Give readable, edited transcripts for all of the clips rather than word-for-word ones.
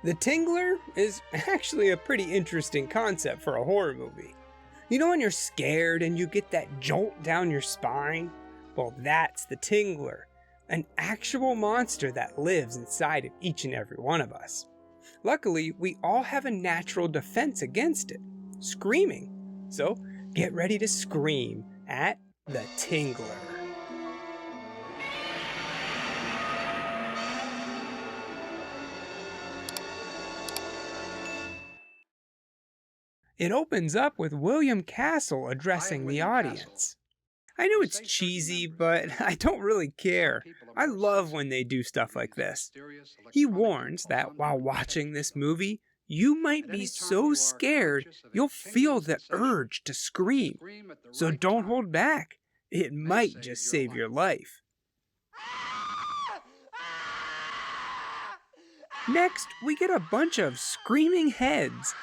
The Tingler is actually a pretty interesting concept for a horror movie. You know when you're scared and you get that jolt down your spine? Well, that's the Tingler, an actual monster that lives inside of each and every one of us. Luckily, we all have a natural defense against it, screaming. So get ready to scream at the Tingler. It opens up with William Castle addressing the audience. I know it's cheesy, but I don't really care. I love when they do stuff like this. He warns that while watching this movie, you might be so scared you'll feel the urge to scream. So don't hold back. It might just save your life. Next, we get a bunch of screaming heads.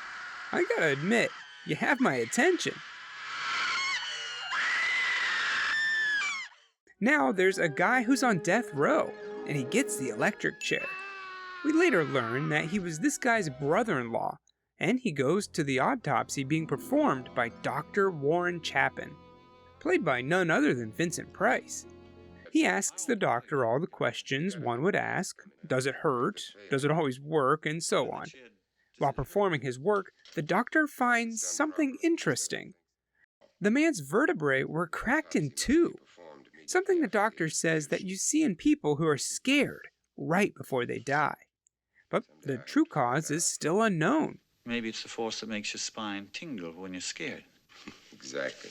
I gotta admit, you have my attention. Now there's a guy who's on death row, and he gets the electric chair. We later learn that he was this guy's brother-in-law, and he goes to the autopsy being performed by Dr. Warren Chapin, played by none other than Vincent Price. He asks the doctor all the questions one would ask: does it hurt? Does it always work? And so on. While performing his work, the doctor finds something interesting. The man's vertebrae were cracked in two, something the doctor says that you see in people who are scared right before they die. But the true cause is still unknown. Maybe it's the force that makes your spine tingle when you're scared. Exactly.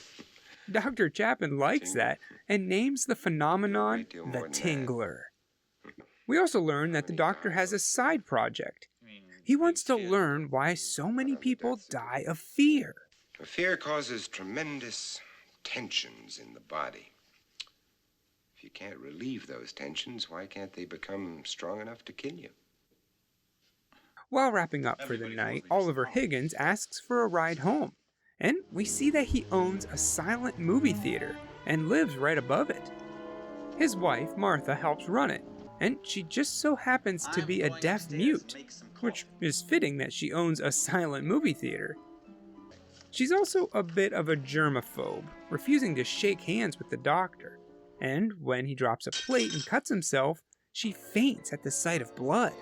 Dr. Chapin likes that and names the phenomenon the Tingler. We also learn that the doctor has a side project. He wants to learn why so many people die of fear. Fear causes tremendous tensions in the body. If you can't relieve those tensions, why can't they become strong enough to kill you? While wrapping up for the night, Oliver Higgins asks for a ride home, and we see that he owns a silent movie theater and lives right above it. His wife, Martha, helps run it, and she just so happens to be a deaf mute, which is fitting that she owns a silent movie theater. She's also a bit of a germaphobe, refusing to shake hands with the doctor, and when he drops a plate and cuts himself, she faints at the sight of blood.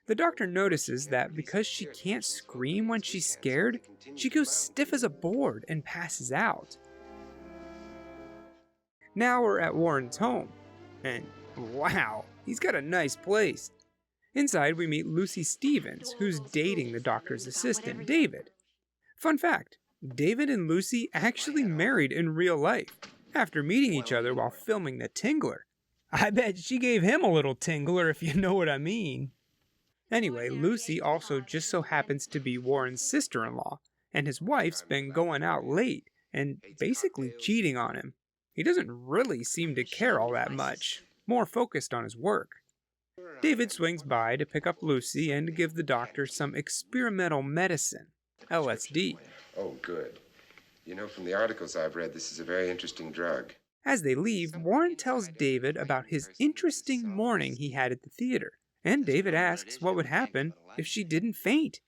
The doctor notices that because she can't scream when she's scared, she goes stiff as a board and passes out. Now we're at Warren's home, and wow, he's got a nice place. Inside we meet Lucy Stevens, who's dating the doctor's assistant, David. Fun fact, David and Lucy actually married in real life, after meeting each other while filming The Tingler. I bet she gave him a little tingler, if you know what I mean. Anyway, Lucy also just so happens to be Warren's sister-in-law, and his wife's been going out late and basically cheating on him. He doesn't really seem to care all that much, more focused on his work. David swings by to pick up Lucy and to give the doctor some experimental medicine, LSD. Oh, good. You know, from the articles I've read, this is a very interesting drug. As they leave, Warren tells David about his interesting morning he had at the theater, and David asks what would happen if she didn't faint.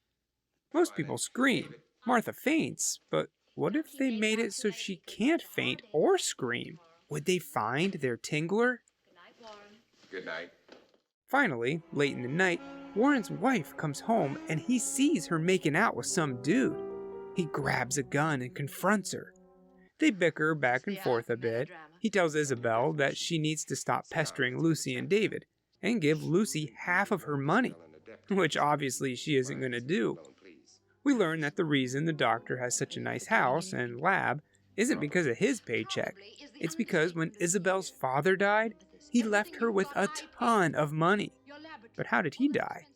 Most people scream. Martha faints, but what if they made it so she can't faint or scream? Would they find their Tingler? Good night. Finally, late in the night, Warren's wife comes home and he sees her making out with some dude. He grabs a gun and confronts her. They bicker back and forth a bit. He tells Isabel that she needs to stop pestering Lucy and David and give Lucy half of her money, which obviously she isn't going to do. We learn that the reason the doctor has such a nice house and lab isn't because of his paycheck. It's because when Isabel's father died, he left her with a ton of money. But how did he die?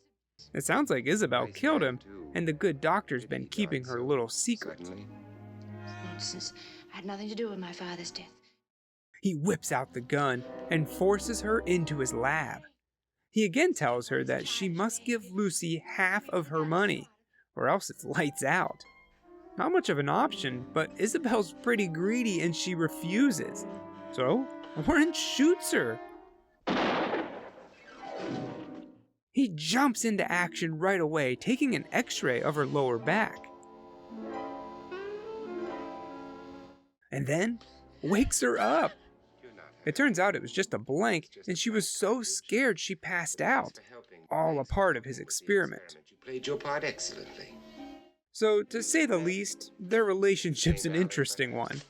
It sounds like Isabel killed him, and the good doctor's been keeping her little secret. Nonsense. I had nothing to do with my father's death. He whips out the gun and forces her into his lab. He again tells her that she must give Lucy half of her money, or else it's lights out. Not much of an option, but Isabel's pretty greedy and she refuses. So Warren shoots her. He jumps into action right away, taking an x-ray of her lower back. And then wakes her up. It turns out it was just a blank, and she was so scared she passed out. All a part of his experiment. You played your part excellently. So, to say the least, their relationship's an interesting one.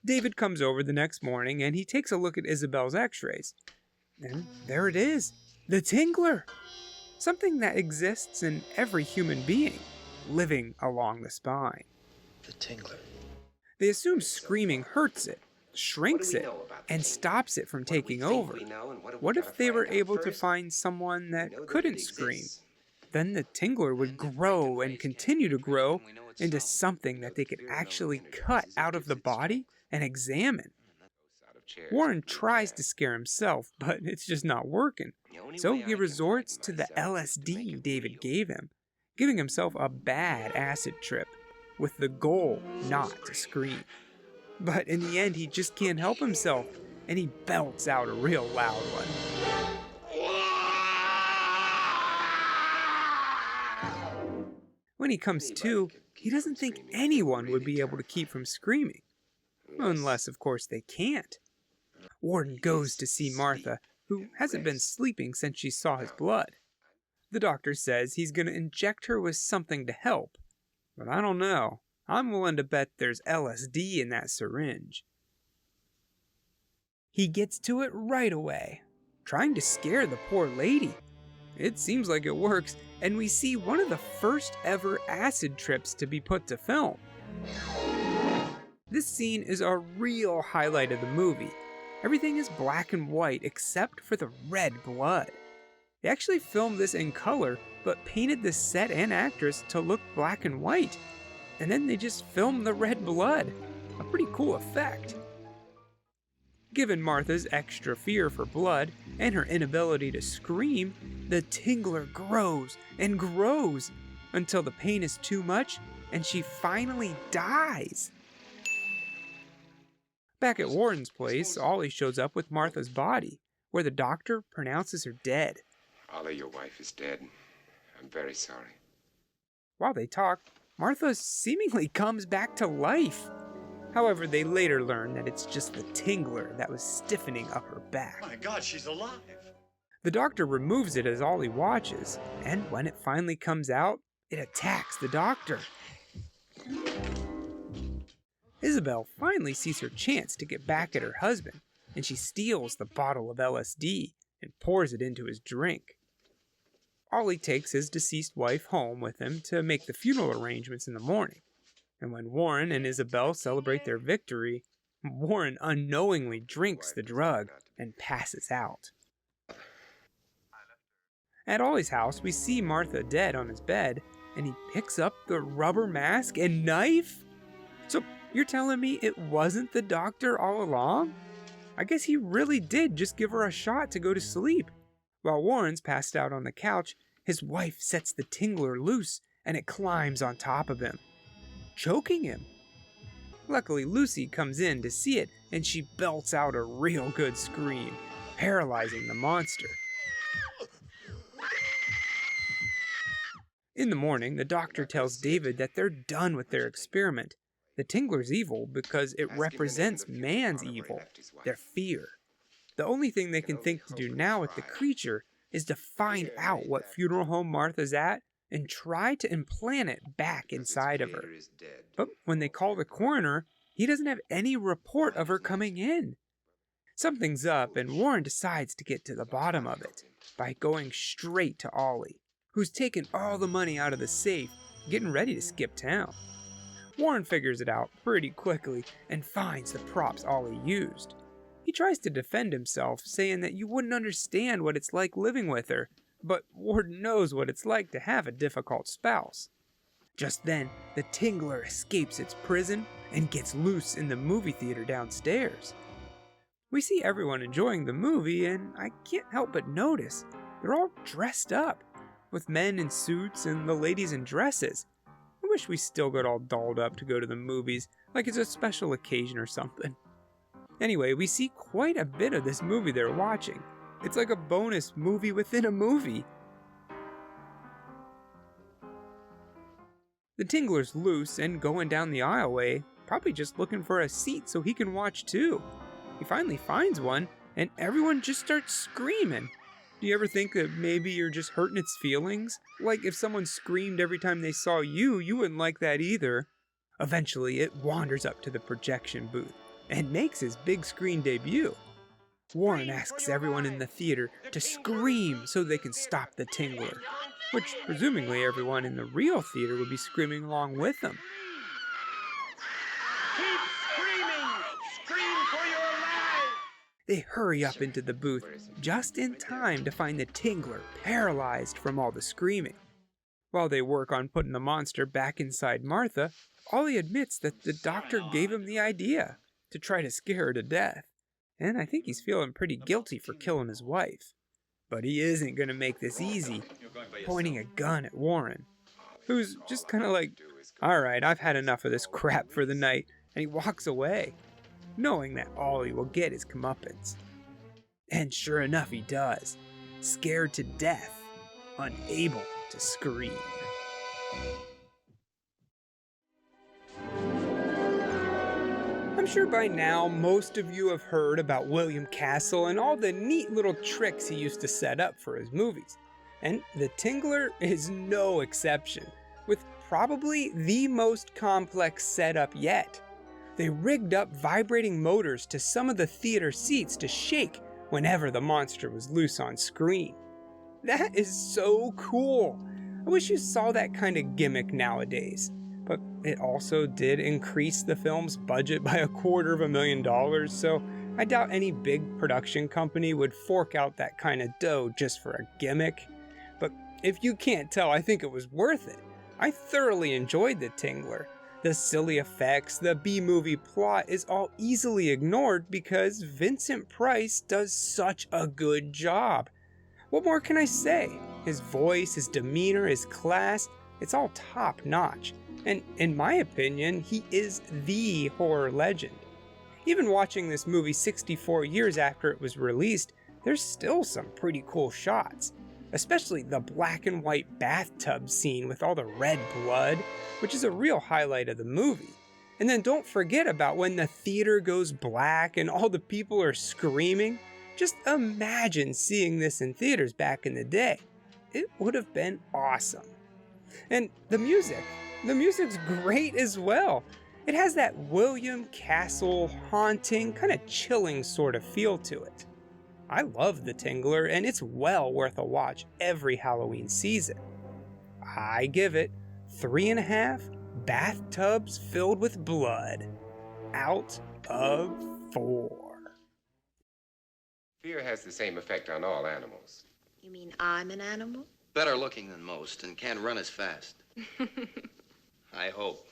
David comes over the next morning and he takes a look at Isabel's x-rays. And there it is, the Tingler! Something that exists in every human being, living along the spine. The Tingler. They assume screaming hurts it, shrinks it, and stops it from taking over. What if they were able to find someone that couldn't scream? Then the Tingler would grow and continue to grow into something that they could actually cut out of the body and examine. Warren tries to scare himself, but it's just not working. So he resorts to the LSD David gave him, giving himself a bad acid trip, with the goal not to scream. But in the end, he just can't help himself, and he belts out a real loud one. When he comes to, he doesn't think anyone would be able to keep from screaming. Unless, of course, they can't. Warden goes to see Martha, who hasn't been sleeping since she saw his blood. The doctor says he's going to inject her with something to help. But I don't know. I'm willing to bet there's LSD in that syringe. He gets to it right away, trying to scare the poor lady. It seems like it works, and we see one of the first ever acid trips to be put to film. This scene is a real highlight of the movie. Everything is black and white except for the red blood. They actually filmed this in color, but painted the set and actress to look black and white. And then they just filmed the red blood. A pretty cool effect. Given Martha's extra fear for blood and her inability to scream, the Tingler grows and grows until the pain is too much and she finally dies. Back at Warren's place, Ollie shows up with Martha's body, where the doctor pronounces her dead. Ollie, your wife is dead. I'm very sorry. While they talk, Martha seemingly comes back to life. However, they later learn that it's just the Tingler that was stiffening up her back. My God, she's alive. The doctor removes it as Ollie watches, and when it finally comes out, it attacks the doctor. Isabel finally sees her chance to get back at her husband, and she steals the bottle of LSD and pours it into his drink. Ollie takes his deceased wife home with him to make the funeral arrangements in the morning. And when Warren and Isabel celebrate their victory, Warren unknowingly drinks the drug and passes out. At Ollie's house, we see Martha dead on his bed, and he picks up the rubber mask and knife? So you're telling me it wasn't the doctor all along? I guess he really did just give her a shot to go to sleep. While Warren's passed out on the couch, his wife sets the Tingler loose and it climbs on top of him, choking him. Luckily, Lucy comes in to see it and she belts out a real good scream, paralyzing the monster. In the morning, the doctor tells David that they're done with their experiment. The Tingler's evil because it represents man's evil, their fear. The only thing they can think to do now with the creature is to find out what funeral home Martha's at and try to implant it back inside of her. But when they call the coroner, he doesn't have any report of her coming in. Something's up, and Warren decides to get to the bottom of it by going straight to Ollie, who's taken all the money out of the safe, getting ready to skip town. Warren figures it out pretty quickly and finds the props Ollie used. He tries to defend himself, saying that you wouldn't understand what it's like living with her, but Warden knows what it's like to have a difficult spouse. Just then, the Tingler escapes its prison and gets loose in the movie theater downstairs. We see everyone enjoying the movie, and I can't help but notice they're all dressed up, with men in suits and the ladies in dresses. I wish we still got all dolled up to go to the movies, like it's a special occasion or something. Anyway, we see quite a bit of this movie they're watching. It's like a bonus movie within a movie. The Tingler's loose and going down the aisleway, probably just looking for a seat so he can watch too. He finally finds one, and everyone just starts screaming. Do you ever think that maybe you're just hurting its feelings? Like if someone screamed every time they saw you, you wouldn't like that either. Eventually, it wanders up to the projection booth and makes his big screen debut. Warren asks everyone in the theater to scream so they can stop the Tingler, which presumably everyone in the real theater would be screaming along with him. Keep screaming! Scream for your life! They hurry up into the booth just in time to find the Tingler paralyzed from all the screaming. While they work on putting the monster back inside Martha, Ollie admits that the doctor gave him the idea to try to scare her to death. And I think he's feeling pretty guilty for killing his wife. But he isn't going to make this easy, pointing a gun at Warren, who's just kind of like, alright, I've had enough of this crap for the night, and he walks away, knowing that Ollie will get his comeuppance. And sure enough, he does, scared to death, unable to scream. I'm sure by now most of you have heard about William Castle and all the neat little tricks he used to set up for his movies. And The Tingler is no exception, with probably the most complex setup yet. They rigged up vibrating motors to some of the theater seats to shake whenever the monster was loose on screen. That is so cool. I wish you saw that kind of gimmick nowadays. But it also did increase the film's budget by $250,000, so I doubt any big production company would fork out that kind of dough just for a gimmick. But if you can't tell, I think it was worth it. I thoroughly enjoyed The Tingler. The silly effects, the B-movie plot is all easily ignored because Vincent Price does such a good job. What more can I say? His voice, his demeanor, his class, it's all top notch. And in my opinion, he is the horror legend. Even watching this movie 64 years after it was released, there's still some pretty cool shots. Especially the black and white bathtub scene with all the red blood, which is a real highlight of the movie. And then don't forget about when the theater goes black and all the people are screaming. Just imagine seeing this in theaters back in the day. It would have been awesome. And the music's great as well. It has that William Castle haunting, kind of chilling sort of feel to it. I love The Tingler, and it's well worth a watch every Halloween season. I give it 3.5 bathtubs filled with blood out of 4. Fear has the same effect on all animals. You mean I'm an animal? Better looking than most and can't run as fast. I hope.